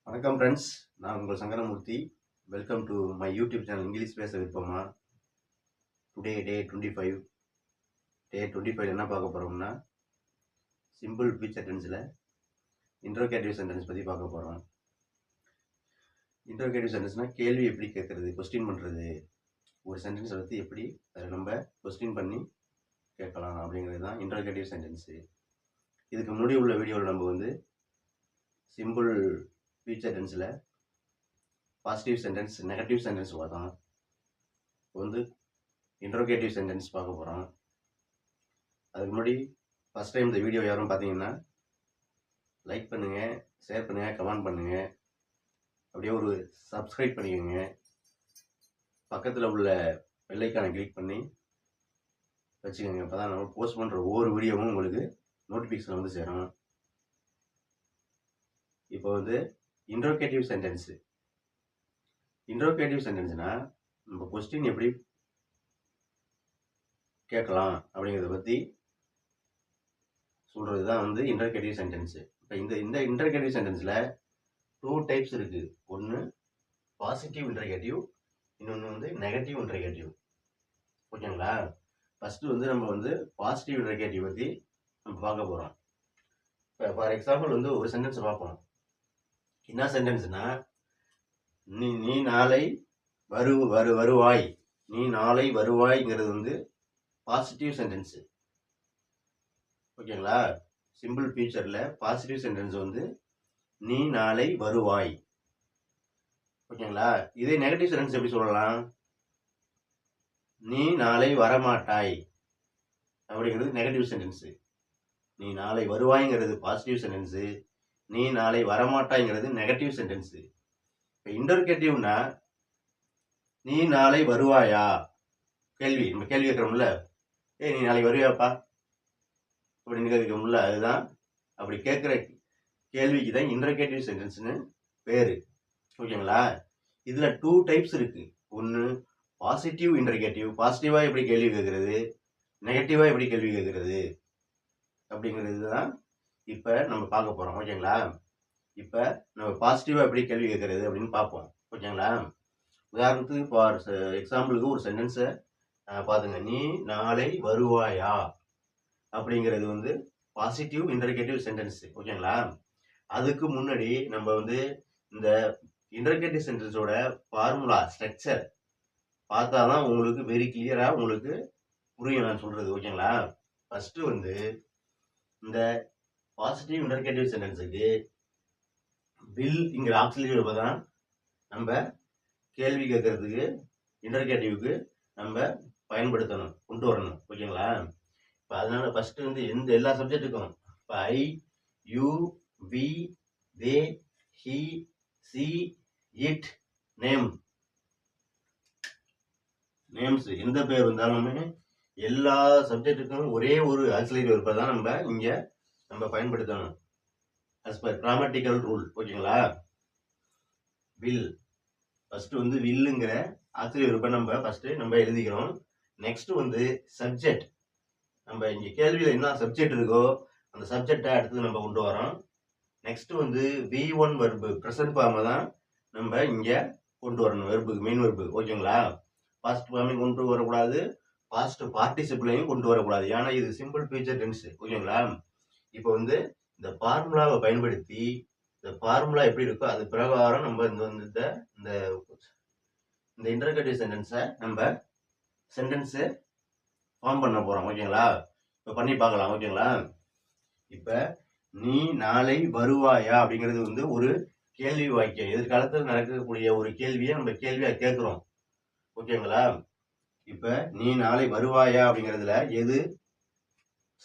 வணக்கம் ஃப்ரெண்ட்ஸ், நான் உங்கள் Sankaramurthy. Welcome to my YouTube channel English பேச விருப்பமா. டுடே டே 25 என்ன பார்க்க போகிறோம்னா, சிம்பிள் ஃபியூச்சர் டென்ஸில் இன்ட்ரோகேட்டிவ் சென்டென்ஸ் பற்றி பார்க்க போகிறோம். இன்ட்ரோகேட்டிவ் சென்டென்ஸ்னால் கேள்வி எப்படி கேட்குறது, கொஸ்டின் பண்ணுறது. ஒரு சென்டென்ஸை பற்றி எப்படி அதை நம்ம கொஸ்டின் பண்ணி கேட்கலாம் அப்படிங்கிறது தான் இன்ட்ரோகேட்டிவ் சென்டென்ஸு. இதுக்கு முன்னாடி உள்ள வீடியோவில் நம்ம வந்து சிம்பிள் ஃபியூச்சர் டென்ஸில் பாசிட்டிவ் சென்டென்ஸ், நெகட்டிவ் சென்டென்ஸ் பார்த்தோம். இப்போ வந்து இன்ட்ரோகேட்டிவ் சென்டென்ஸ் பார்க்க போகிறோம். அதுக்கு முன்னாடி ஃபஸ்ட் டைம் இந்த வீடியோ யாரும் பார்த்தீங்கன்னா லைக் பண்ணுங்கள், ஷேர் பண்ணுங்கள், கமெண்ட் பண்ணுங்கள், அப்படியே ஒரு சப்ஸ்கிரைப் பண்ணிக்கோங்க. பக்கத்தில் உள்ள பெல்லைக்கானை கிளிக் பண்ணி வச்சுக்கோங்க. அப்போ தான் நம்ம போஸ்ட் பண்ணுற ஒவ்வொரு வீடியோவும் உங்களுக்கு நோட்டிஃபிகேஷன் வந்து சேரும். இப்போ வந்து இன்ட்ரோகேட்டிவ் சென்டென்ஸ்னால் நம்ம கொஸ்டின் எப்படி கேட்கலாம் அப்படிங்கிறத பற்றி சொல்கிறது தான் வந்து இன்டர்கேட்டிவ் சென்டென்ஸு. இப்போ இந்த இன்டர்கேட்டிவ் சென்டென்ஸில் 2 டைப்ஸ் இருக்குது. ஒன்று பாசிட்டிவ் இன்டர்கேட்டிவ், இன்னொன்று வந்து நெகட்டிவ் இன்டர்கேட்டிவ். ஓகேங்களா? ஃபஸ்ட்டு வந்து நம்ம வந்து பாசிட்டிவ் இன்டர்கேட்டிவ் பற்றி நம்ம பார்க்க போகிறோம். இப்போ ஃபார் எக்ஸாம்பிள் வந்து ஒரு சென்டென்ஸ் பார்ப்போம். என்ன சென்டென்ஸ்னால், நீ நாளை வருவாய். நீ நாளை வருவாய்ங்கிறது வந்து பாசிட்டிவ் சென்டென்ஸு. ஓகேங்களா? சிம்பிள் ஃபியூச்சரில் பாசிட்டிவ் சென்டென்ஸ் வந்து நீ நாளை வருவாய். ஓகேங்களா? இதே நெகட்டிவ் சென்டென்ஸ் எப்படி சொல்லலாம்? நீ நாளை வரமாட்டாய் அப்படிங்கிறது நெகட்டிவ் சென்டென்ஸு. நீ நாளை வருவாய்ங்கிறது பாசிட்டிவ் சென்டென்ஸு, நீ நாளை வரமாட்டாய்ங்கிறது நெகட்டிவ் சென்டென்ஸு. இப்போ இன்டர்கேட்டிவ்னா, நீ நாளை வருவாயா? கேள்வி, நம்ம கேள்வி கேட்குறோம்ல, நீ நாளைக்கு வருவியாப்பா அப்படின்னு கேட்குறோம்ல, அதுதான் அப்படி கேட்குற கேள்விக்கு தான் இன்டர்கேட்டிவ் சென்டென்ஸ்னு பேர். ஓகேங்களா? இதில் 2 டைப்ஸ் இருக்குது. ஒன்று பாசிட்டிவ் இன்டர்கேட்டிவ், பாசிட்டிவாக எப்படி கேள்வி கேட்குறது, நெகட்டிவாக எப்படி கேள்வி கேட்குறது அப்படிங்கிறது தான் இப்போ நம்ம பார்க்க போகிறோம். ஓகேங்களா? இப்போ நம்ம பாசிட்டிவாக எப்படி கேள்வி கேட்குறது அப்படின்னு பார்ப்போம். ஓகேங்களா? உதாரணத்துக்கு ஃபார் எக்ஸாம்பிளுக்கு ஒரு சென்டென்ஸை பார்த்துங்க. நீ நாளை வருவாயா அப்படிங்கிறது வந்து பாசிட்டிவ் இன்டர்கேட்டிவ் சென்டென்ஸு. ஓகேங்களா? அதுக்கு முன்னாடி நம்ம வந்து இந்த இன்டர்கேட்டிவ் சென்டென்ஸோட ஃபார்முலா ஸ்ட்ரக்சர் பார்த்தா தான் உங்களுக்கு வெரி கிளியராக உங்களுக்கு புரியும் நான் சொல்கிறது. ஓகேங்களா? ஃபஸ்ட்டு வந்து இந்த பாசிட்டிவ் இன்டர்கேட்டிவ் சென்டென்ஸுக்கு வில்ங்கிற ஆக்சிலரி வெர்பை தான் நம்ம கேள்வி கேட்கறதுக்கு இன்டர்கேட்டிவ்க்கு நம்ம பயன்படுத்தணும், கொண்டு வரணும். ஓகேங்களா? இப்போ அதனால ஃபஸ்ட்டு வந்து எல்லா சப்ஜெக்ட்டுக்கும் இப்போ I, you, we, they, he, she, it, names எந்த பேர் வந்தாலுமே எல்லா சப்ஜெக்ட்டுக்கும் ஒரே ஒரு ஆக்சிலரி வெர்பை தான் நம்ம பயன்படுத்தணும் as per grammatical rule. ஓகேங்களா? வில் ஃபஸ்ட்டு வந்து வில்லுங்கிற ஆக்சிலரி வெர்பை நம்ம எழுதிக்கிறோம். நெக்ஸ்ட் வந்து சப்ஜெக்ட், நம்ம இங்கே கேள்வியில் என்ன சப்ஜெக்ட் இருக்கோ அந்த சப்ஜெக்டை அடுத்தது நம்ம கொண்டு வரோம். நெக்ஸ்ட் வந்து V1 வெர்பு ப்ரெசன்ட் ஃபார்மை தான் நம்ம இங்கே கொண்டு வரணும், வெர்புக்கு மெயின் வெர்பு. ஓகேங்களா? பாஸ்ட் ஃபார்மையும் கொண்டு வரக்கூடாது, பாஸ்ட் பார்ட்டிசிபிளையும் கொண்டு வரக்கூடாது. ஏன்னா இது சிம்பிள் ஃபியூச்சர் டென்ஸ். ஓகேங்களா? இப்போ வந்து இந்த ஃபார்முலாவை பயன்படுத்தி இந்த ஃபார்முலா எப்படி இருக்கோ அது பிரகாரம் நம்ம இந்த இன்டர்கேட்டிவ் சென்டென்ஸை சென்டென்ஸு ஃபார்ம் பண்ண போகிறோம். ஓகேங்களா? இப்போ பண்ணி பார்க்கலாம். ஓகேங்களா? இப்போ நீ நாளை வருவாயா அப்படிங்கிறது வந்து ஒரு கேள்வி வாக்கியம், எதிர்காலத்தில் நடக்கக்கூடிய ஒரு கேள்வியை நம்ம கேள்வியாக கேட்குறோம். ஓகேங்களா? இப்போ நீ நாளை வருவாயா அப்படிங்கிறதுல எது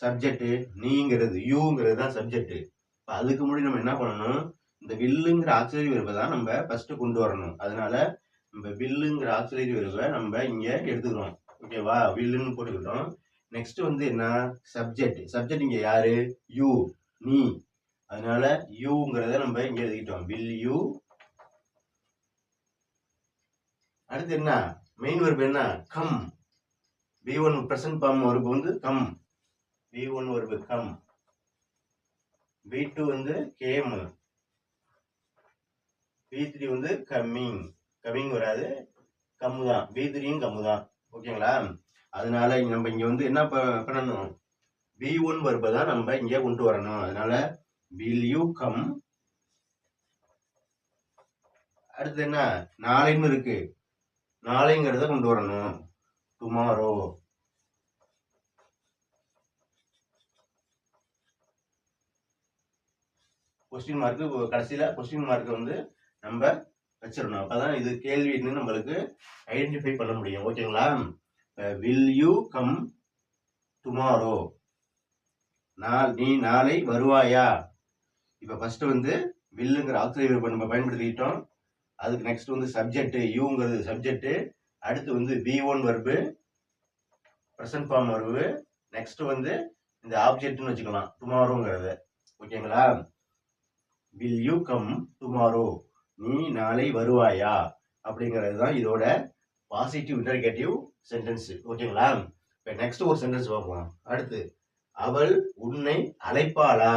சப்ஜெக்ட்? நீங்கிறது, யூங்கிறது தான் சப்ஜெக்ட். இப்போ அதுக்கு முன்னாடி நம்ம என்ன பண்ணணும், இந்த வில்லுங்கிற ஆக்சிலரி வெர்பை தான் நம்ம ஃபர்ஸ்ட் கொண்டு வரணும். அதனால நம்ம வில்லுங்கிற ஆக்சிலரி வெர்பை நம்ம இங்கே எடுத்துக்கிறோம். ஓகேவா? வில்லுன்னு போட்டுக்கிட்டோம். நெக்ஸ்ட் வந்து என்ன, சப்ஜெக்ட் இங்கே யாரு? யூ, நீ. அதனால யூங்கிறத நம்ம இங்கே எழுதிக்கிட்டோம், வில் யூ. அடுத்து என்ன, மெயின் வெர்பு என்ன, come. V1 present form verb வந்து come, V1 verb come. V2 வந்து கேம். B3 வந்து கம்மிங் வராது, கம்மு தான். B3யும் கம்மு தான். ஓகேங்களா? அதனால நம்ம இங்க வந்து என்ன பண்ணணும், B1 verb தான் நம்ம இங்க கொண்டு வரணும். அதனால will you come, அடுத்து என்ன, நாளைன்னு இருக்கு, நாளைங்கிறத கொண்டு வரணும், tomorrow. கொஸ்டின் மார்க் கடைசியில கொஸ்டின் மார்க் வந்து நம்ம வச்சிடணும். அப்பதான் இது கேள்வின்னு நம்மளுக்கு ஐடென்டிஃபை பண்ண முடியும். ஓகேங்களா? will you come tomorrow, நீ நாளை வருவாயா. இப்ப ஃபர்ஸ்ட் வந்து வில்லுங்கிற ஆக்சிலரி வெர்ப் நம்ம பயன்படுத்திட்டோம். அதுக்கு நெக்ஸ்ட் வந்து சப்ஜெக்ட், யூங்கிறது சப்ஜெக்ட். அடுத்து வந்து B1 verb, present form verb. Next வந்து இந்த ஆப்ஜெக்ட்னு வச்சுக்கலாம், டுமாரோங்கிறது. ஓகேங்களா? will you come tomorrow, நீ நாளை வருவாயா அப்படிங்கிறது தான் இதோட பாசிட்டிவ் இன்டர்கேட்டிவ் சென்டென்ஸ். ஓகேங்களா? இப்ப நெக்ஸ்ட் ஒரு சென்டென்ஸ் பார்ப்போம். அடுத்து, அவள் உன்னை அழைப்பாளா.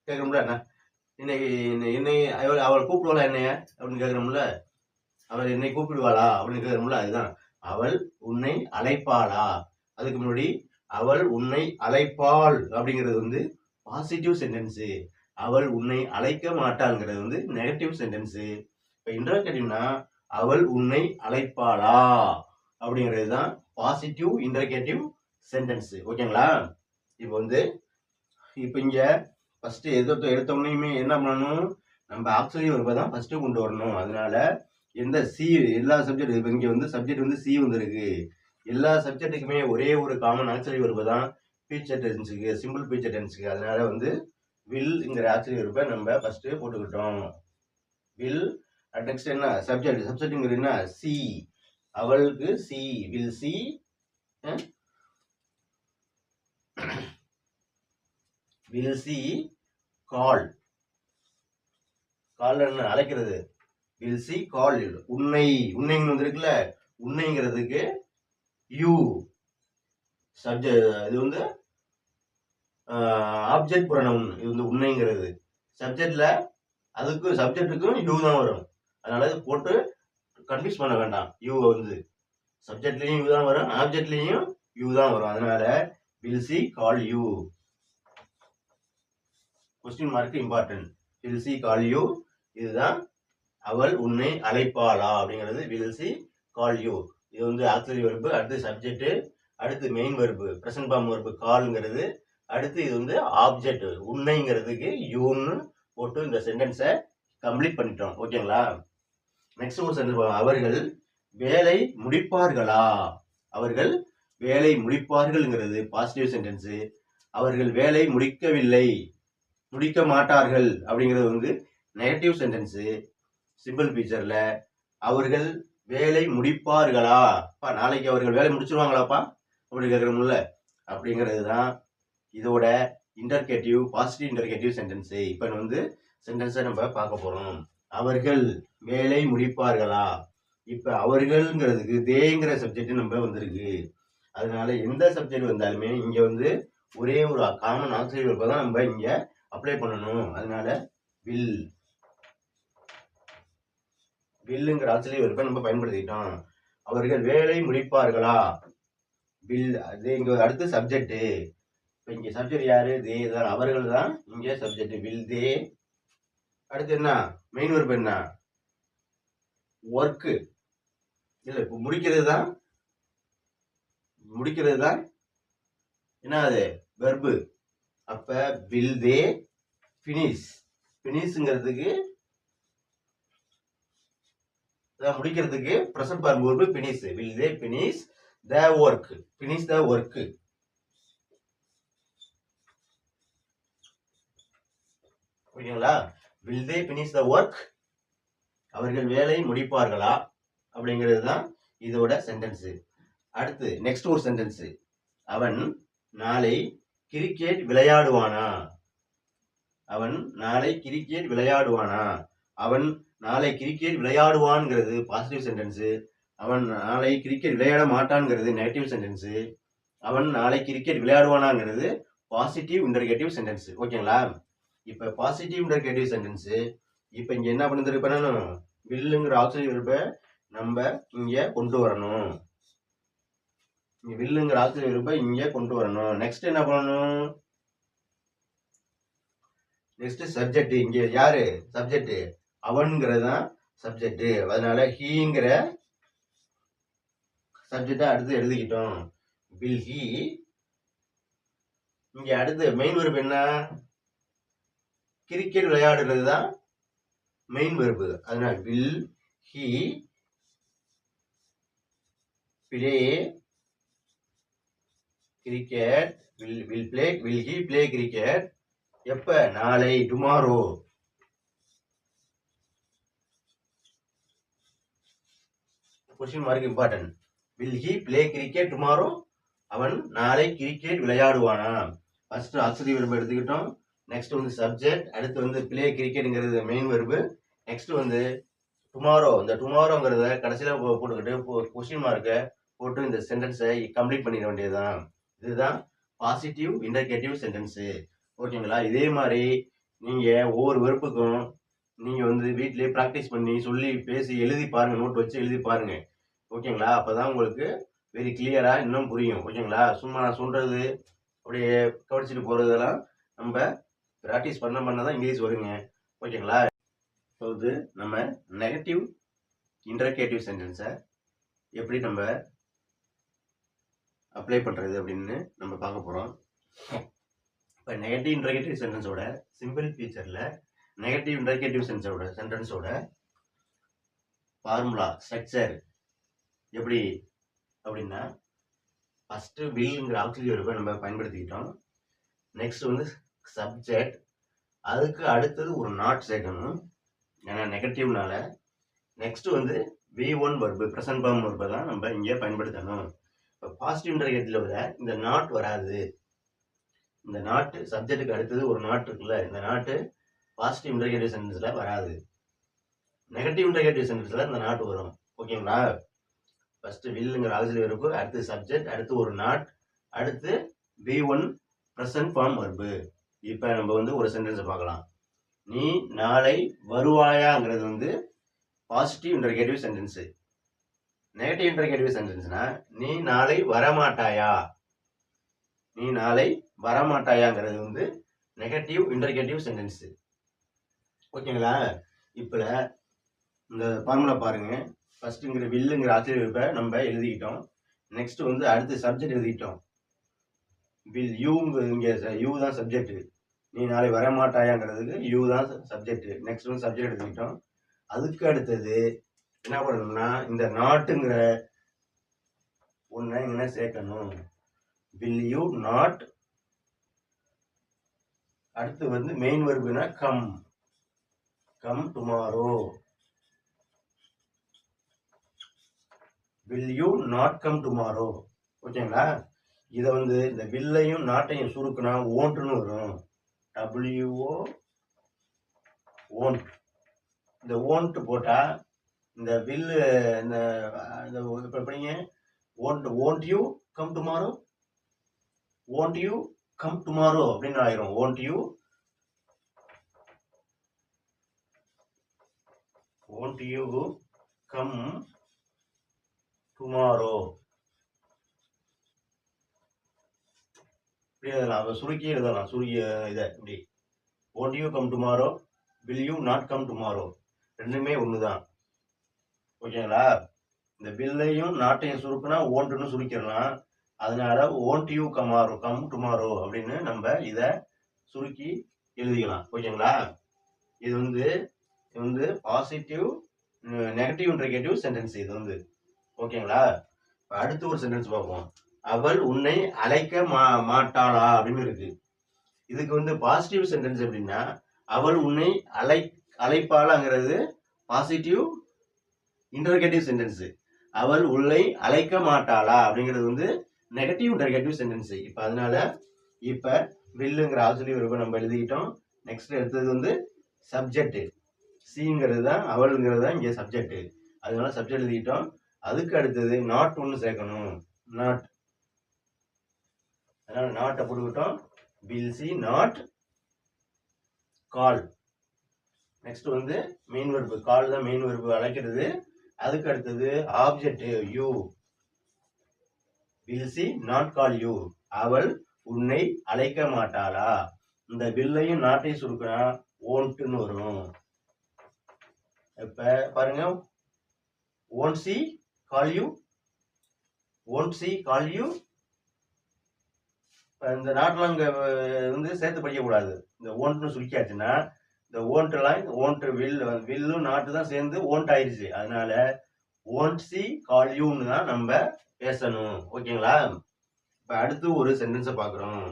கேட்கணும்ல, என்னை அவள் கூப்பிடுவாளா என்னைய அப்படின்னு கேட்கணும்ல. அவள் என்னை கூப்பிடுவாளா அப்படின்னு கேட்கணும்ல. அதுதான் அவள் உன்னை அழைப்பாளா. அதுக்கு முன்னாடி அவள் உன்னை அழைப்பாள் அப்படிங்கிறது வந்து பாசிட்டிவ் சென்டென்ஸ். அவள் உன்னை அழைக்க மாட்டாள்ங்கிறது வந்து நெகட்டிவ் சென்டென்ஸ். இப்ப இன்டர்கேட்டிவ்னா அவள் உன்னை அழைப்பாளா அப்படிங்கிறது தான் பாசிட்டிவ் இன்டர்கேட்டிவ் சென்டென்ஸ். ஓகேங்களா? இப்போ வந்து இப்போ இங்க ஃபர்ஸ்ட் எடுத்தோடனே என்ன பண்ணணும், நம்ம ஆக்சிலரி வெர்பை தான் ஃபர்ஸ்ட் கொண்டு வரணும். அதனால எந்த சி, எல்லா சப்ஜெக்ட், இப்போ இங்க வந்து சப்ஜெக்ட் வந்து சி வந்துருக்கு. எல்லா சப்ஜெக்ட்டுக்குமே ஒரே ஒரு காமன் ஆக்சிலரி வெர்பை தான் ஃபியூச்சர் டென்ஸுக்கு, சிம்பிள் ஃபியூச்சர் டென்ஸுக்கு. அதனால வந்து வில்ங்கிற ஆக்சிலரி வெர்பை நம்ம ஃபர்ஸ்ட் போட்டுக்கிட்டோம். வில். நெக்ஸ்ட் என்ன, சப்ஜெக்ட்ங்கிறது என்ன, சி. அவளுக்கு she, will she. will see call, என்ன, அழைக்கிறது. will see call. உன்னைன்னு வந்திருக்குல்ல, உன்னைங்கிறதுக்கு யூ சப்ஜெக்ட். இது வந்து ஆப்ஜெக்ட் ப்ரொனவுன். இது வந்து உன்னைங்கிறது சப்ஜெக்ட்ல, அதுக்கு சப்ஜெக்ட்டுக்கும் யூ தான் வரும். அதனால இது போட்டு கன்ஃபியூஸ் பண்ண வேண்டாம். யூ வந்து சப்ஜெக்ட்லயும் யூ தான் வரும், ஆப்ஜெக்ட்லயும் யூ தான் வரும். அதனால will see call you. Question mark important. will see call you, இதுதான் அவள் உன்னை அழைப்பாளா அப்படிங்கிறது will see call you. இது வந்து ஆக்சிலரி வெர்பு, அடுத்து சப்ஜெக்ட், அடுத்து main verb present form verb கால்ங்கிறது, அடுத்து இது வந்து ஆப்ஜெக்ட் உன்னைங்கிறதுக்கு யூன்னு போட்டு இந்த சென்டென்ஸை கம்ப்ளீட் பண்ணிட்டோம். ஓகேங்களா? நெக்ஸ்ட் ஒரு சென்டென்ஸ், அவர்கள் வேலை முடிப்பார்களா. அவர்கள் வேலை முடிப்பார்கள்ங்கிறது பாசிட்டிவ் சென்டென்ஸ். அவர்கள் வேலை முடிக்கவில்லை, முடிக்க மாட்டார்கள் அப்படிங்கிறது வந்து நெகட்டிவ் சென்டென்ஸ். சிம்பிள் ஃபீச்சர்ல அவர்கள் வேலை முடிப்பார்களா, நாளைக்கு அவர்கள் வேலை முடிச்சிருவாங்களாப்பா அப்படி கேட்கறோம்ல, அப்படிங்கிறது தான் இதோட இன்டர்கேட்டிவ், பாசிட்டிவ் இன்டர்கேட்டிவ் சென்டென்ஸ். இப்ப வந்து சென்டென்ஸை நம்ம பார்க்க போறோம். அவர்கள் வேலை முடிப்பார்களா. இப்ப அவர்கள்ங்கிறதுக்கு தேங்கிற சப்ஜெக்ட் நம்ம வந்திருக்கு. அதனால எந்த சப்ஜெக்ட் வந்தாலுமே இங்க வந்து ஒரே ஒரு காமன் ஆக்சிலரி வெர்பை தான் நம்ம இங்க அப்ளை பண்ணணும். அதனால வில்லுங்கிற ஆக்சிலரி வெர்பை நம்ம பயன்படுத்திட்டோம். அவர்கள் வேலை முடிப்பார்களா, வில். அது இங்க அடுத்து சப்ஜெக்ட். இப்ப இங்க சப்ஜெக்ட் யாரு, தே தான், அவர்கள் தான் இங்க சப்ஜெக்ட், வில் தே. அடுத்து என்ன, மெயின் வெர்பு என்ன, ஒர்க். இல்ல, இப்ப முடிக்கிறது தான் என்ன, அது வெர்பு. அப்ப வில் தே பினிஷ்ங்கிறதுக்கு, முடிக்கிறதுக்கு present form verb finish. Will they finish the work, finish the work. ஓகேங்களா? Will they finish the work, அவர்கள் வேலை முடிப்பார்களா அப்படிங்கிறது தான் இதோட சென்டென்ஸ். அடுத்து நெக்ஸ்ட் ஒரு சென்டென்ஸ், அவன் நாளை கிரிக்கெட் விளையாடுவானா. அவன் நாளை கிரிக்கெட் விளையாடுவானா. அவன் நாளை கிரிக்கெட் விளையாடுவான்ங்கிறது பாசிட்டிவ் சென்டென்ஸ். அவன் நாளை கிரிக்கெட் விளையாட மாட்டான்ங்கிறது நெகட்டிவ் சென்டென்ஸ். அவன் நாளை கிரிக்கெட் விளையாடுவானாங்கிறது பாசிட்டிவ் இன்டர்கேட்டிவ் சென்டென்ஸ். ஓகேங்களா? இப்ப பாசிட்டிவ் இன்டர்கேட்டிவ் சென்டென்ஸ் இப்போ இங்க என்ன பண்ணணும், வில்லுங்கிற ஆக்சிலரி வெர்பை நம்ம இங்க கொண்டு வரணும். இங்க வில்லுங்கிற ஆக்சிலரி வெர்பை இங்க கொண்டு வரணும். நெக்ஸ்ட் என்ன பண்ணணும், நெக்ஸ்ட் சப்ஜெக்ட். இங்க யாரு சப்ஜெக்ட், அவன்ங்கிறது தான் சப்ஜெக்ட். அதனால ஹீங்கிற சப்ஜெக்டை அடுத்து எழுதிக்கிட்டோம். Will he. இங்க அடுத்து மெயின் வெர்பு என்ன, கிரிக்கெட் விளையாடுறது தான் மெயின் வெர்பு. அதனால will he play cricket. Will he play cricket. எப்ப, நாளை, tomorrow. Question mark important. Will he play cricket tomorrow, அவன் நாளை கிரிக்கெட் விளையாடுவானா. ஃபர்ஸ்ட் ஆக்சிலரி வெர்பு எடுத்துக்கிட்டோம். நெக்ஸ்ட் வந்து சப்ஜெக்ட். அடுத்து வந்து பிளே கிரிக்கெட்ங்கிறது மெயின் வெர்பு. நெக்ஸ்ட் வந்து டுமாரோ. இந்த டுமாரோங்கிறத கடைசியில போட்டுக்கிட்டு கொஸ்டின் மார்க்கை போட்டு இந்த சென்டென்ஸை கம்ப்ளீட் பண்ணிட வேண்டியதுதான். இதுதான் பாசிட்டிவ் இன்டர்கேட்டிவ் சென்டென்ஸு. ஓகேங்களா. இதே மாதிரி நீங்க ஒவ்வொரு வெர்புக்கும் நீங்க வந்து வீட்லயே ப்ராக்டிஸ் பண்ணி சொல்லி பேசி எழுதி பாருங்க, நோட் வச்சு எழுதி பாருங்க. ஓகேங்களா. அப்பதான் உங்களுக்கு வெரி கிளியரா இன்னும் புரியும். ஓகேங்களா. சும்மா நான் சொல்றது அப்படியே கவனிச்சுட்டு போறதெல்லாம் நம்ம ப்ராக்டிஸ் பண்ணதான் இங்கிலீஷ் வருங்க. ஓகேங்களா. இப்போது நம்ம நெகட்டிவ் இன்டர்கேட்டிவ் சென்டென்ஸை எப்படி நம்ம அப்ளை பண்றது அப்படின்னு நம்ம பார்க்க போறோம். இப்போ நெகட்டிவ் இன்டர்கேட்டிவ் சென்டென்ஸோட சிம்பிள் ஃபீச்சர்ல நெகட்டிவ் இன்டர்கேட்டிவ் சென்டென்ஸோட ஃபார்முலா ஸ்ட்ரக்சர் எப்படி அப்படின்னா, ஃபர்ஸ்ட் வில்ங்கிற ஆக்சிலரி வெர்பை நம்ம பயன்படுத்திக்கிட்டோம். நெக்ஸ்ட் வந்து சப்ஜெக்ட். அதுக்கு அடுத்தது ஒரு நாட் சேர்க்கணும், ஏன்னா நெகட்டிவ்னால. நெக்ஸ்ட் வந்து V1 வெர்பு, ப்ரெசன்ட் ஃபார்ம் வெர்பை தான் நம்ம இங்கே பயன்படுத்தணும். இப்போ பாசிட்டிவ் இன்டர்கேட்டிவ்ல இந்த நாட் வராது. இந்த நாட்டு சப்ஜெக்டுக்கு அடுத்தது ஒரு நாட் இருக்குல்ல, இந்த நாட்டு பாசிட்டிவ் இன்டர்கேட்டிவ் சென்டென்ஸ்ல வராது. நெகட்டிவ் இன்டர்கேட்டிவ் சென்டென்ஸ்ல இந்த நாட் வரும். ஓகேங்களா. ஃபர்ஸ்ட் வில்லுங்கிற ஆக்சிலரி வெர்பு, அடுத்து சப்ஜெக்ட், அடுத்து ஒரு நாட், அடுத்து V1 ப்ரெசன்ட் ஃபார்ம் வெர்பு. இப்போ நம்ம வந்து ஒரு சென்டென்ஸை பார்க்கலாம். நீ நாளை வருவாயாங்கிறது வந்து பாசிட்டிவ் இன்டர்கேட்டிவ் சென்டென்ஸ். நெகட்டிவ் இன்டர்கேட்டிவ் சென்டென்ஸ்னா நீ நாளை வரமாட்டாயா. நீ நாளை வரமாட்டாயாங்கிறது வந்து நெகட்டிவ் இன்டர்கேட்டிவ் சென்டென்ஸ். ஓகேங்களா. இப்போ இந்த ஃபார்முலா பாருங்க. ஃபர்ஸ்ட்ங்கிற வில்லுங்கிற ஆக்சிலரி வெர்பை நம்ம எழுதிக்கிட்டோம். நெக்ஸ்ட் வந்து அடுத்து சப்ஜெக்ட் எழுதிக்கிட்டோம். வில் இங்க யூ தான் சப்ஜெக்ட். நீ நாளை வரமாட்டாயாங்கிறதுக்கு யூ தான் சப்ஜெக்ட். நெக்ஸ்ட் வந்து சப்ஜெக்ட் எழுதிக்கிட்டோம். அதுக்கு அடுத்தது என்ன பண்ணணும்னா இந்த நாட்டுங்கிற ஒன்றை இங்கே சேர்க்கணும். Will you not. அடுத்து வந்து மெயின் வெர்புனா come tomorrow. Will you not come tomorrow. ஓகேங்களா. இதை வந்து இந்த வில்லையும் நாட்டையும் சுருக்குனா ஓன்ட்னு வரும். WO won't. இந்த ஓன்ட் போட்டா இந்த வில்லு இந்த இப்போ எப்படிங்க, won't you come tomorrow, won't you come tomorrow அப்படின்னு ஆயிரும். Won't you come tomorrow. இப்படி எழுதலாம், சுருக்கி எழுதலாம். சுருக்கிய இதை இப்படி won't you come tomorrow, will you not come tomorrow, ரெண்டுமே ஒண்ணுதான். ஓகேங்களா. இந்த வில்லையும் நாட்டையும் சுருக்குனா ஓன்ட்னு சுருக்கிடலாம். அதனால ஓன்ட் யூ கம் டுமாரோ அப்படின்னு நம்ம இதை சுருக்கி எழுதிக்கலாம். ஓகேங்களா. இது வந்து பாசிட்டிவ் நெகட்டிவ் இன்டர்கேட்டிவ் சென்டென்ஸ் இது வந்து. ஓகேங்களா. அடுத்து ஒரு சென்டென்ஸ் பார்ப்போம். அவள் உன்னை அழைக்க மாட்டாளா அப்படின்னு இருக்கு. இதுக்கு வந்து பாசிட்டிவ் சென்டென்ஸ் எப்படின்னா, அவள் உன்னை அழைப்பாளாங்கிறது பாசிட்டிவ் இன்டர்கேட்டிவ் சென்டென்ஸ். அவள் உள்ளே அழைக்க மாட்டாளா அப்படிங்கிறது வந்து நெகட்டிவ் இன்டர்கேட்டிவ் சென்டென்ஸ். இப்ப அதனால இப்ப வில்லுங்கிற ஆக்சிலரி வெர்பை நம்ம எழுதிக்கிட்டோம். நெக்ஸ்ட் எடுத்தது வந்து சப்ஜெக்ட். சிங்கிறது தான், அவள்ங்கிறது தான் இங்க சப்ஜெக்ட். அதனால சப்ஜெக்ட் எழுதிக்கிட்டோம். அதுக்கு அடுத்தது நாட் ஒன்று சேர்க்கணும். நாட். அதனால நாட்டை போட்டுக்கிட்டோம். Will she not call. Next வந்து மெயின் வெர்பு, கால் தான் மெயின் வெர்பு, அழைக்கிறது. அதுக்கு அடுத்தது object you. Will she not call you, அவள் உன்னை அழைக்க மாட்டாளா. இந்த வில்லையும் நாட்டையும் சுருக்கினா ஓன்ட்னு வரும். இப்ப பாருங்க, won't she call you, won't she call you. இந்த நாட்டெல்லாம் இங்க வந்து சேர்த்து படிக்க கூடாது. இந்த ஓன்ட்னு சுருக்கியாச்சுன்னா இந்த ஓன்ட்லாம் ஓன்ட் வில்லும் நாட்டு தான் சேர்ந்து ஓன்ட் ஆயிடுச்சு. அதனால won't she call youன்னு தான் நம்ம பேசணும். ஓகேங்களா. இப்ப அடுத்து ஒரு சென்டென்ஸை பார்க்குறோம்.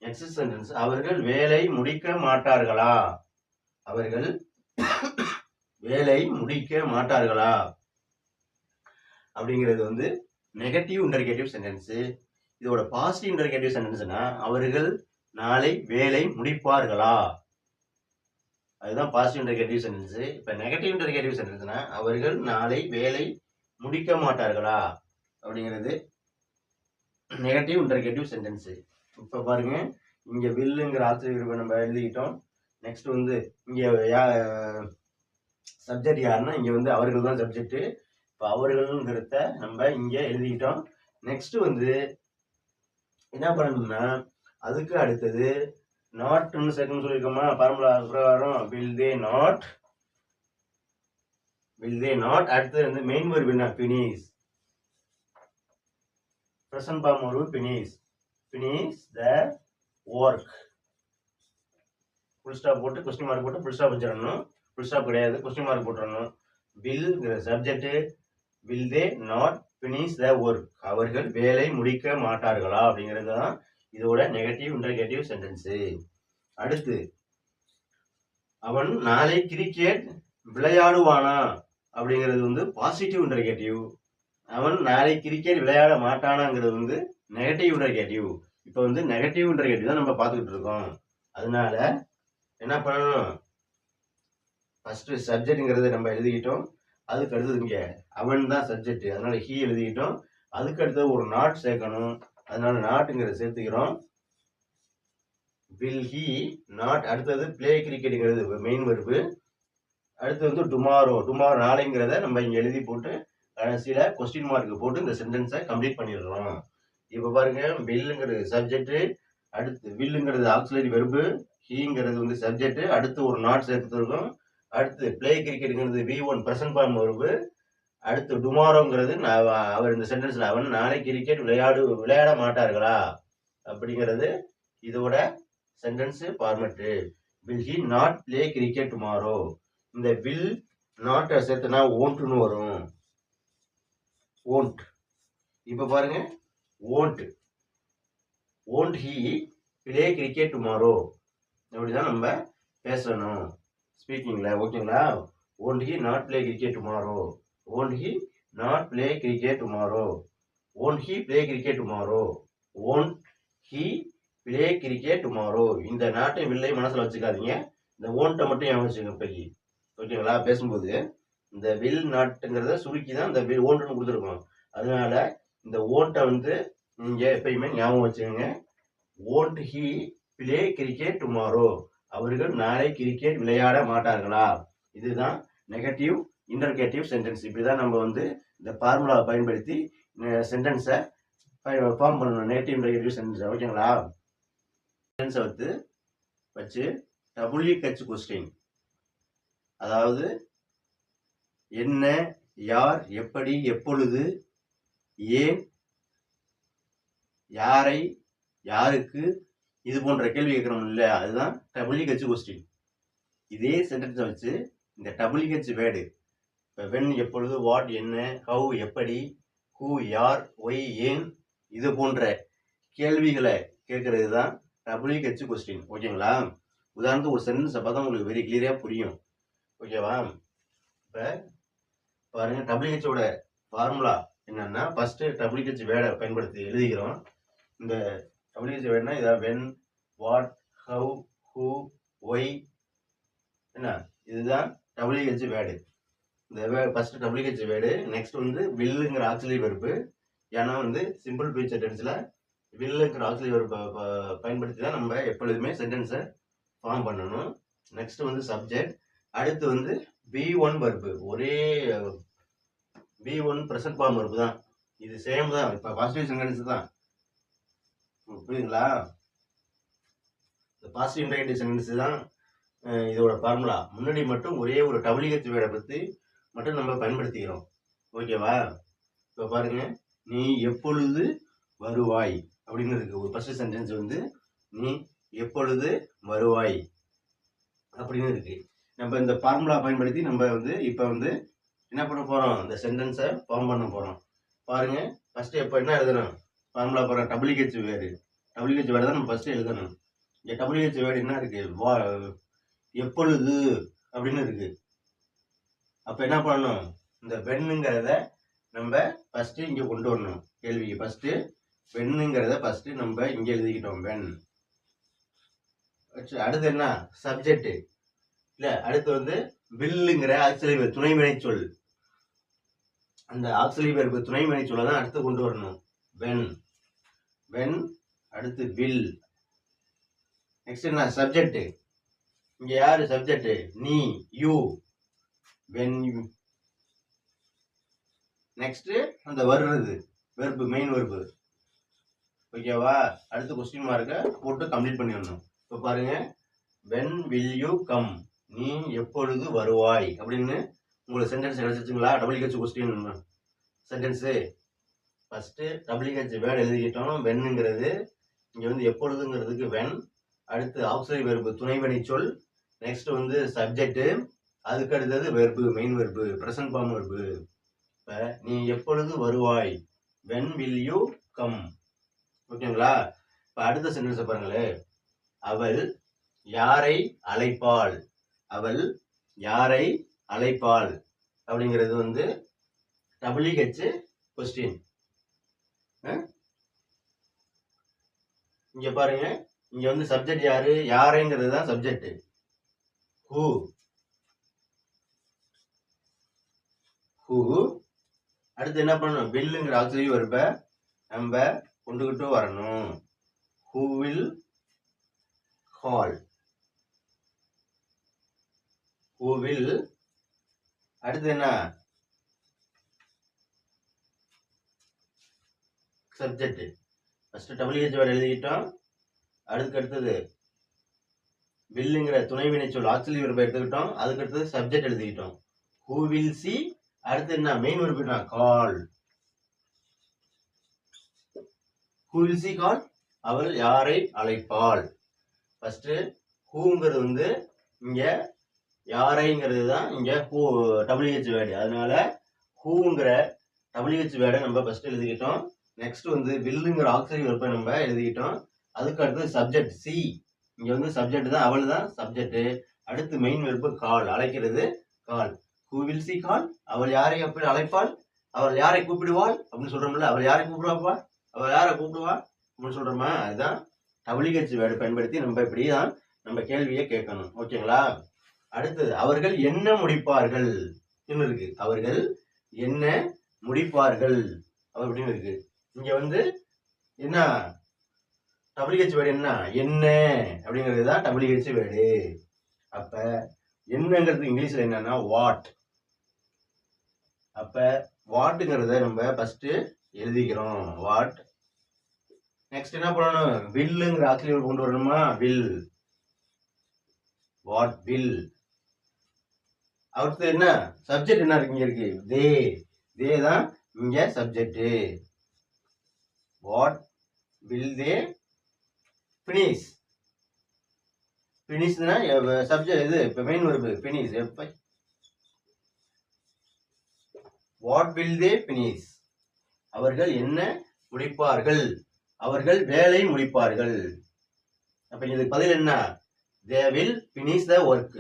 நெக்ஸ்ட் சென்டென்ஸ், அவர்கள் வேலை முடிக்க மாட்டார்களா. அவர்கள் வேலை முடிக்க மாட்டார்களா அப்படிங்கிறது வந்து நெகட்டிவ் இன்டர்கேட்டிவ் சென்டென்ஸ். இதோட பாசிட்டிவ் இன்டர்கேட்டிவ் சென்டென்ஸ்னா அவர்கள் நாளை வேலை முடிப்பார்களா, அதுதான் பாசிட்டிவ் இன்டர்கேட்டிவ் சென்டென்ஸ். இப்ப நெகட்டிவ் இன்டர்கேட்டிவ் சென்டென்ஸ்னா அவர்கள் நாளை வேலை முடிக்க மாட்டார்களா அப்படிங்கிறது நெகட்டிவ் இன்டர்கேட்டிவ் சென்டென்ஸ். இப்ப பாருங்க, இங்க வில்லுங்கிற ஆசிரியர் நம்ம எழுதிக்கிட்டோம். நெக்ஸ்ட் வந்து இங்க சப்ஜெக்ட் யாருன்னா இங்க வந்து அவர்கள் தான் சப்ஜெக்ட். இப்போ அவர்கள்ங்கிறத நம்ம இங்க எழுதிக்கிட்டோம். நெக்ஸ்ட் வந்து என்ன பண்ணணும்னா அதுக்கு அடுத்தது நாட்னு சேர்க்கணும்னு சொல்லியிருக்கோமா ஃபார்முலா பிரகாரம். Will they not, will they not. அடுத்தது வந்து மெயின் வெர்ப் என்ன, ஃபினிஷ். பிரசன்ட் ஃபார்ம் ஒரு finish, finish the work. Full stop போட்டு கொஸ்டின் மார்க் போட்டு ஃபுல் ஸ்டாப் வச்சிடணும். ஃபுல் ஸ்டாப் கிடையாது, கொஸ்டின் மார்க் போட்டுறணும். Will subject, will they not finish the work, அவர்கள் வேலை முடிக்க மாட்டார்களா அப்படிங்கிறது தான் இதோட நெகட்டிவ் இன்டர்கேட்டிவ் சென்டென்ஸ். அடுத்து, அவன் நாளை கிரிக்கெட் விளையாடுவானா அப்படிங்கிறது வந்து பாசிட்டிவ் இன்டர்கேட்டிவ். அவன் நாளை கிரிக்கெட் விளையாட மாட்டானாங்கிறது வந்து நெகட்டிவ் இன்டர்கேட்டிவ். இப்போ வந்து நெகட்டிவ் இன்டர்கேட்டிவ் தான் நம்ம பார்த்துக்கிட்டு இருக்கோம். அதனால என்ன பண்ணணும், ஃபர்ஸ்ட் சப்ஜெக்ட்ங்கிறத நம்ம எழுதிக்கிட்டோம். அதுக்கு அடுத்தது இங்க அவன் தான் சப்ஜெக்ட், அதனால ஹீ எழுதிக்கிட்டோம். அதுக்கு அடுத்தது ஒரு நாட் சேர்க்கணும், அதனால நாட்டுங்கிறத சேர்த்துக்கிறோம். Will he not. அடுத்தது பிளே கிரிக்கெட்டுங்கிறது மெயின் வெர்பு. அடுத்து வந்து டுமாரோ, டுமாரோ நாளைங்கிறத நம்ம இங்க எழுதி போட்டு கடைசியில கொஸ்டின் மார்க் போட்டு இந்த சென்டென்ஸை கம்ப்ளீட் பண்ணிடுறோம். இப்ப பாருங்க, வில்லுங்கிறது சப்ஜெக்ட், அடுத்து வில்லுங்கிறது ஆக்சிலரி வெர்பு, ஹீங்கிறது வந்து சப்ஜெக்ட், அடுத்து ஒரு நாட் சேர்த்துருக்கோம். அடுத்து பிளே கிரிக்கெட்டுங்கிறது V1 பிரசன்ட் ஃபார்ம் வெர்பு. அடுத்து டுமாரோங்கிறது அவர் இந்த சென்டென்ஸ்ல அவன் நாளை கிரிக்கெட் விளையாட மாட்டார்களா அப்படிங்கிறது இதோட sentence format. Will he not play cricket tomorrow. இந்த வில் நாட் சேர்த்துனா ஓன்ட்னு வரும், ஓன்ட். இப்ப பாருங்க, won't, won't he play cricket tomorrow அப்படிதான் நம்ம பேசணும் ஸ்பீக்கிங்ல. ஓகேங்களா. Won't he not play cricket tomorrow, won't he not play cricket tomorrow, won't he play cricket tomorrow, won't he play cricket tomorrow. இந்த நாட்டை வில்லை மனசுல வச்சுக்காதீங்க, இந்த ஓன்ட்டை மட்டும் ஞாபகம் வச்சுக்கோங்க இப்போக்கி. ஓகேங்களா. பேசும்போது இந்த வில் நாட்டுங்கிறத சுருக்கி தான் இந்த ஓன்ட்னு கொடுத்துருக்கோம். அதனால இந்த ஓன்ட்டை வந்து நீங்க எப்பயுமே ஞாபகம் வச்சுக்கோங்க. Won't he play cricket tomorrow, அவர்கள் நாளை கிரிக்கெட் விளையாட மாட்டார்களா. இதுதான் நெகட்டிவ் இன்டர்கேட்டிவ் சென்டென்ஸ். இப்படிதான் நம்ம வந்து இந்த ஃபார்முலாவை பயன்படுத்தி சென்டென்ஸை ஃபார்ம் பண்ணணும், நெகட்டிவ் இன்டர்கேட்டிவ் சென்டென்ஸ். ஓகேங்களா. சென்டென்ஸை வச்சு WH கொஸ்டின், அதாவது என்ன, யார், எப்படி, எப்பொழுது, ஏன், யாரை, யாருக்கு, இது போன்ற கேள்வி கேட்கிறோம் இல்ல, அதுதான் WH கொஸ்டின். இதே சென்டென்ஸை வச்சு இந்த WH வேர்டு, இப்போ வென் எப்பொழுது, வாட் என்ன, ஹவு எப்படி, ஹூ யார், ஒய் ஏன், இது போன்ற கேள்விகளை கேட்கறது தான் WH கொஸ்டின். ஓகேங்களா. உதாரணத்துக்கு ஒரு சென்டென்ஸை பார்த்தா உங்களுக்கு வெரி கிளியரா புரியும். ஓகேவா. இப்போ பாருங்க, WHஓட ஃபார்முலா என்னன்னா, ஃபர்ஸ்ட் WH வேர்டை பயன்படுத்தி எழுதிக்கிறோம். இந்த WH வேர்டுனா இதான் when, what, how, who, why, என்ன, இதுதான் WH வேர்டு. இந்த ஃபர்ஸ்ட் WH வேர்டு. நெக்ஸ்ட் வந்து வில்லுங்கிற ஆக்சிலரி வெர்பு. ஏன்னா வந்து சிம்பிள் ஃபியூச்சர் டென்ஸ்ல வில்லுங்கிற ஆக்சிலரி வெர்பை பயன்படுத்தி தான் நம்ம எப்பொழுதுமே சென்டென்ஸை ஃபார்ம் பண்ணணும். நெக்ஸ்ட் வந்து சப்ஜெக்ட், அடுத்து வந்து B1 verb, ஒரே B1 present form verb தான். இது சேம் தான். இப்ப பாசிட்டிவ் சென்டென்ஸ் தான். புரியுதுங்களா? இந்த பாசிட்டிவ் இன்டெகிரேட்டிவ் சென்டென்ஸ் தான் இதோட ஃபார்முலா. முன்னாடி மட்டும் ஒரே ஒரு WH வேர்டை பத்தி மட்டும் நம்ம பயன்படுத்திக்கிறோம். ஓகேவா? இப்ப பாருங்க, நீ எப்பொழுது வருவாய் அப்படின்னு இருக்கு. ஒரு ஃபர்ஸ்ட் சென்டென்ஸ் வந்து நீ எப்பொழுது வருவாய் அப்படின்னு இருக்கு. நம்ம இந்த ஃபார்முலா பயன்படுத்தி நம்ம வந்து இப்ப வந்து என்ன பண்ண போறோம், இந்த சென்டென்ஸை ஃபார்ம் பண்ண போறோம். பாருங்க, ஃபர்ஸ்ட் எப்ப என்ன எழுதணும், ஃபார்முலா போற WH வேர்டு. WH வேர்டு தான் நம்ம ஃபர்ஸ்ட் எழுதணும். இங்க WH வேர்டு என்ன இருக்கு, எப்பொழுது அப்படின்னு இருக்கு. அப்ப என்ன பண்ணணும், இந்த வென்னுங்கிறத நம்ம ஃபர்ஸ்ட் இங்க கொண்டு வரணும். கேள்விக்கு ஃபர்ஸ்ட் வென்னுங்கிறத ஃபர்ஸ்ட் நம்ம இங்க எழுதிக்கிட்டோம், வென். அடுத்து என்ன, சப்ஜெக்ட் இல்ல, அடுத்து வந்து வில்லுங்கிற ஆக்சிலரி வெர்ப், துணை வினை சொல். அந்த ஆக்சிலரி வெர்ப் துணை வினை சொல்ல தான் அடுத்து கொண்டு வரணும். வென், வென், அடுத்து வில். நெக்ஸ்ட் என்ன, சப்ஜெக்ட். இங்க யாரு சப்ஜெக்ட், நீ, யூ, வென் யூ. நெக்ஸ்ட் அந்த வர்றது வெர்ப், மெயின் வெர்ப். ஓகேவா? அடுத்து கொஸ்டின் மார்க்க போட்டு கம்ப்ளீட் பண்ணிடணும். இப்போ பாருங்க, வென் வில் யூ கம், நீ எப்பொழுது வருவாய் அப்படின்னு உங்களுக்கு சென்டென்ஸ் கிடைச்சிச்சுங்களா? WH question sentence. First WH word எழுதிக்கிட்டோம், வென்னுங்கிறது. இங்க வந்து எப்பொழுதுங்கிறதுக்கு வென். அடுத்து ஆக்சிலரி வெர்ப் துணை வினை சொல். நெக்ஸ்ட் வந்து சப்ஜெக்ட். அதுக்கு அடுத்தது verb, main verb, present form verb. இப்ப நீ எப்பொழுது வருவாய், வென் வில் யூ கம். ஓகேங்களா? இப்ப அடுத்த சென்டென்ஸ் பாருங்களேன், அவள் யாரை அழைப்பாள், அவள் யாரை அழைப்பாள் அப்படிங்கிறது வந்து WH கொஸ்டின். இங்க பாருங்க, இங்க வந்து சப்ஜெக்ட் யாரு, யாரைங்கிறது தான் சப்ஜெக்ட். Who, who. அடுத்து என்ன பண்ணணும், வில்லுங்கிற ஆக்சிலரி வெர்பை நம்ம கொண்டுகிட்டு வரணும். Who will call, who will. அடுத்து என்ன, சப்ஜெக்ட். ஃபர்ஸ்ட் WH வேர்டு எழுதிக்கிட்டோம். அதுக்கு அடுத்தது வில்லுங்கிற துணை வினை சொல் ஆக்சிலரி வெர்பை எடுத்துக்கிட்டோம். அதுக்கு அடுத்தது சப்ஜெக்ட் எழுதிக்கிட்டோம். Who will she. அடுத்து என்ன, main verb, call. Who will she call, அவள் யாரை அழைப்பாள். ஃபர்ஸ்ட் ஹூங்கிறது வந்து இங்க யாரைங்கிறது தான் இங்க WH வேர்டு. அதனால ஹூங்கிற WH வேர்டை நம்ம ஃபர்ஸ்ட் எழுதிக்கிட்டோம். நெக்ஸ்ட் வந்து வில்லுங்கிற ஆக்சிலரி வெர்பை நம்ம எழுதிக்கிட்டோம். அதுக்கு அடுத்து சப்ஜெக்ட் சி. இங்க வந்து சப்ஜெக்ட் தான், அவள் தான் சப்ஜெக்ட். அடுத்து மெயின் வெர்பு கால், அழைக்கிறது, கால். ஹூ வில் சி கால், அவள் யாரை அப்படி அழைப்பாள், அவள் யாரை கூப்பிடுவாள் அப்படின்னு சொல்றோம்ல, அவள் யாரை கூப்பிடுவாப்பா, அவள் யாரை கூப்பிடுவா அப்படின்னு சொல்றோமா. அதுதான் WH வேர்டு பயன்படுத்தி நம்ம இப்படிதான் நம்ம கேள்வியை கேட்கணும். ஓகேங்களா? அடுத்தது அவர்கள் என்ன முடிப்பார்கள் இருக்கு. அவர்கள் என்ன முடிப்பார்கள் அப்படின்னு இருக்கு. இங்க வந்து என்ன WH வேர்டு, என்ன அப்படிங்கிறது தான் WH வேர்டு. அப்ப என்னங்கிறது இங்கிலீஷ்ல என்னன்னா வாட். அப்ப வாட்டுங்கிறத நம்ம ஃபர்ஸ்ட் எழுதிக்கிறோம், வாட். நெக்ஸ்ட் என்ன பண்ணணும், வில்லுங்கிற ஆக்சிலரி வெர்ப் கொண்டு வரணுமா, வில், வாட் வில். அடுத்து என்ன, சப்ஜெக்ட் என்ன இருக்கு, இங்க இருக்கு தே. தே தான் இங்க subject. What will they finish. ஃபினிஷ்னா சப்ஜெக்ட், இது இப்ப மெயின் வெர்ப் finish. எப்ப வாட் வில் தே finish, அவர்கள் என்ன முடிப்பார்கள், அவர்கள் வேலை முடிப்பார்கள். அப்ப இதுக்கு பதில் என்ன, they will finish the work.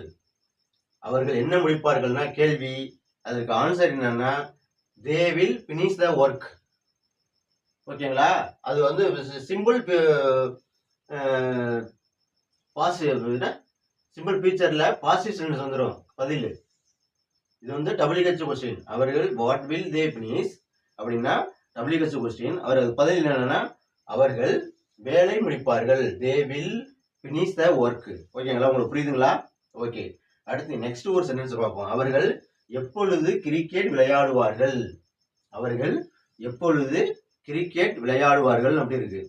அவர்கள் என்ன முடிப்பார்கள்னா கேள்வி, அதுக்கு ஆன்சர் என்னன்னா they will finish the work. ஓகேங்களா? அது வந்து சிம்பிள் சிம்பிள் ஃபியூச்சர்ல பாசிட்டிவ் சென்டென்ஸ் வந்துடும் பதில். இது வந்து WH கொஸ்டின். அவர்கள் வாட் வில் தே ஃபினிஷ் அப்படின்னா WH கொஸ்டின். அவர்கள் பதில் என்னன்னா அவர்கள் வேலை முடிப்பார்கள், they will finish the work. ஓகேங்களா? உங்களுக்கு புரியுதுங்களா? ஓகே. அடுத்து நெக்ஸ்ட் ஒரு சென்டென்ஸ் பார்ப்போம். அவர்கள் எப்பொழுது கிரிக்கெட் விளையாடுவார்கள்? அவர்கள் எப்பொழுது கிரிக்கெட் விளையாடுவார்கள் அப்படி இருக்கு.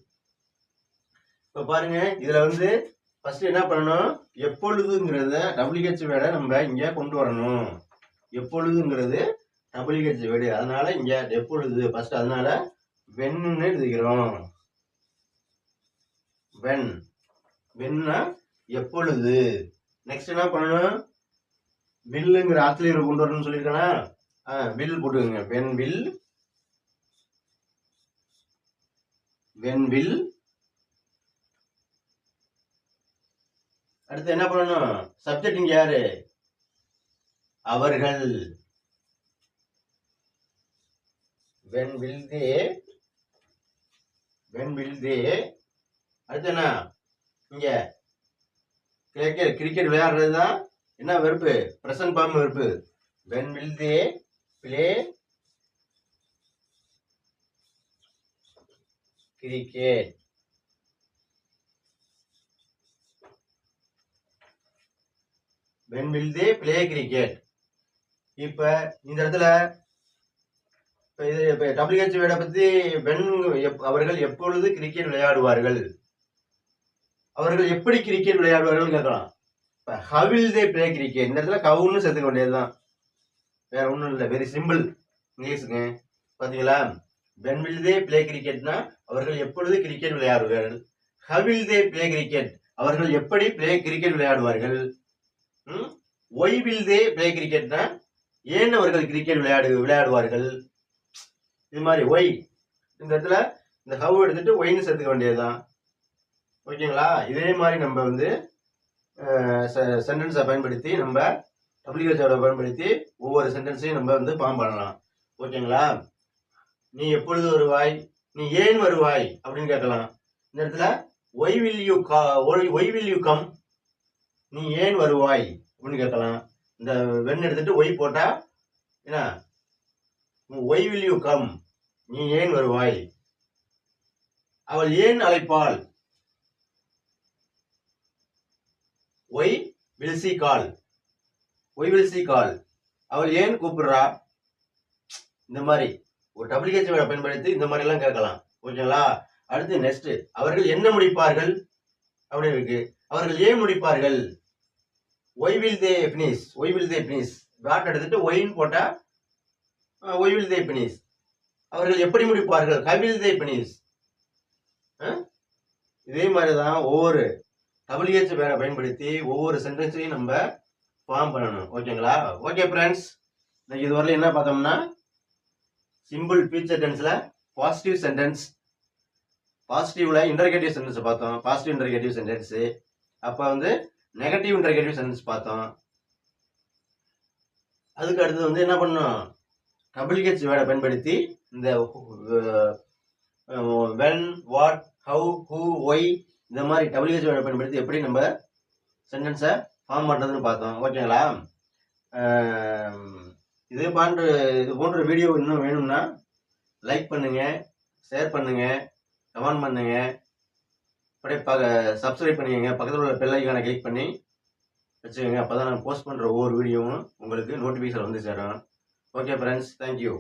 இப்ப பாருங்க, இதுல வந்து ஃபர்ஸ்ட் என்ன பண்ணணும், எப்பொழுதுங்கிறத WH வேர்டை நம்ம இங்க கொண்டு வரணும். எப்பொழுதுங்கிறது WH வேர்டு, அதனால இங்க எப்பொழுது ஃபர்ஸ்ட், அதனால வென்னு எழுதிக்கிறோம். வென், வென்னா எப்பொழுது. நெக்ஸ்ட் என்ன பண்ணணும், வில்லுங்கிற ஆசிரியர் கொண்டு வரணும்னு சொல்லியிருக்கானா, வில் போட்டுக்கோங்க. When will, when will. அடுத்து என்ன பண்ணணும், சப்ஜெக்ட் இங்க யாரு, அவர்கள். when will they, when will they. அடுத்து என்ன, இங்க கிரிக்கெட் விளையாடுறது தான் என்ன verb, present form verb. when will they play cricket. when will they play cricket. இப்ப இந்த இடத்துல WH வேர்டை பத்தி அவர்கள் எப்பொழுது கிரிக்கெட் விளையாடுவார்கள், அவர்கள் எப்படி கிரிக்கெட் விளையாடுவார்கள் கேட்கலாம். இப்ப how will they play cricket, இந்த இடத்துல ஹவுன்னு சேர்த்துக்க வேண்டியதுதான், வேற ஒண்ணும் இல்லை. வெரி சிம்பிள் இங்கிலீஷுங்க. பாத்தீங்களா, when will they play cricketனா அவர்கள் எப்பொழுது கிரிக்கெட் விளையாடுவார்கள். how will they play cricket, அவர்கள் எப்படி கிரிக்கெட் விளையாடுவார்கள். why will they play cricketனா ஏன் அவர்கள் கிரிக்கெட் விளையாடுவார்கள். இது மாதிரி ஒய், இந்த இடத்துல இந்த ஹவ் எடுத்துட்டு ஒய்னு சேர்த்துக்க வேண்டியதுதான். ஓகேங்களா, இதே மாதிரி நம்ம வந்து சென்டென்ஸை பயன்படுத்தி நம்ம WH பயன்படுத்தி ஒவ்வொரு சென்டென்ஸையும் நம்ம வந்து ஃபார்ம் பண்ணலாம். ஓகேங்களா, நீ எப்பொழுது வருவாய், நீ ஏன் வருவாய் அப்படின்னு கேட்கலாம். இந்த இடத்துல ஒய் வில் யூ கம், நீ ஏன் வருவாய் அப்படின்னு கேட்கலாம். இந்த வென் எடுத்துட்டு ஒய் போட்டா என்ன, ஒய் வில் யூ கம், நீ ஏன் வருவாய். அவள் ஏன் அழைப்பாள், why will she call, why will she call, அவள் ஏன் கூப்பிடுறா. இந்த மாதிரி ஒரு WH வேர்டை பயன்படுத்தி இந்த மாதிரி எல்லாம் கேட்கலாம். ஓகேங்களா, அடுத்து நெக்ஸ்ட், அவர்கள் என்ன முடிப்பார்கள் அப்படின்னு இருக்கு. அவர்கள் ஏன் முடிப்பார்கள், why will they finish, why will they finish, dot எடுத்துட்டு ஒய்ன்னு போட்டா ஒய் வில் தே பினிஷ். அவர்கள் எப்படி முடிப்பார்கள், how will they finish. இதே மாதிரிதான் ஒவ்வொரு WH வேர்டை பயன்படுத்தி ஒவ்வொரு சென்டென்ஸையும் நம்ம ஃபார்ம் பண்ணணும். ஓகேங்களா, ஓகே ஃப்ரெண்ட்ஸ், இதுவரையிலும் என்ன பார்த்தோம்னா சிம்பிள் ஃபியூச்சர் டென்ஸ்ல பாசிட்டிவ் சென்டென்ஸ், பாசிட்டிவ்ல இன்டர்கேட்டிவ் சென்டென்ஸ் பார்த்தோம், பாசிட்டிவ் இன்டர்கேட்டிவ் சென்டென்ஸ். அப்ப வந்து நெகட்டிவ் இன்டர்கேட்டிவ் சென்டென்ஸ் பார்த்தோம். அதுக்கு அடுத்து வந்து என்ன பண்ணோம், WH வேர்டை பயன்படுத்தி இந்த when, what, how, who, why இந்த மாதிரி WH வேர்டை பயன்படுத்தி எப்படி நம்ம சென்டென்ஸை ஃபார்ம் பண்ணுறதுன்னு பார்த்தோம். ஓகேங்களா, இது போன்ற வீடியோ இன்னும் வேணும்னா லைக் பண்ணுங்க, ஷேர் பண்ணுங்க, கமெண்ட் பண்ணுங்க, அப்படியே சப்ஸ்கிரைப் பண்ணிக்கங்க, பக்கத்தில் உள்ள பெல் ஐகானை கிளிக் பண்ணி வச்சுக்கோங்க. அப்போ தான் நான் போஸ்ட் பண்ணுற ஒவ்வொரு வீடியோவும் உங்களுக்கு நோட்டிஃபிகேஷன் வந்து சேரும். Okay friends, thank you.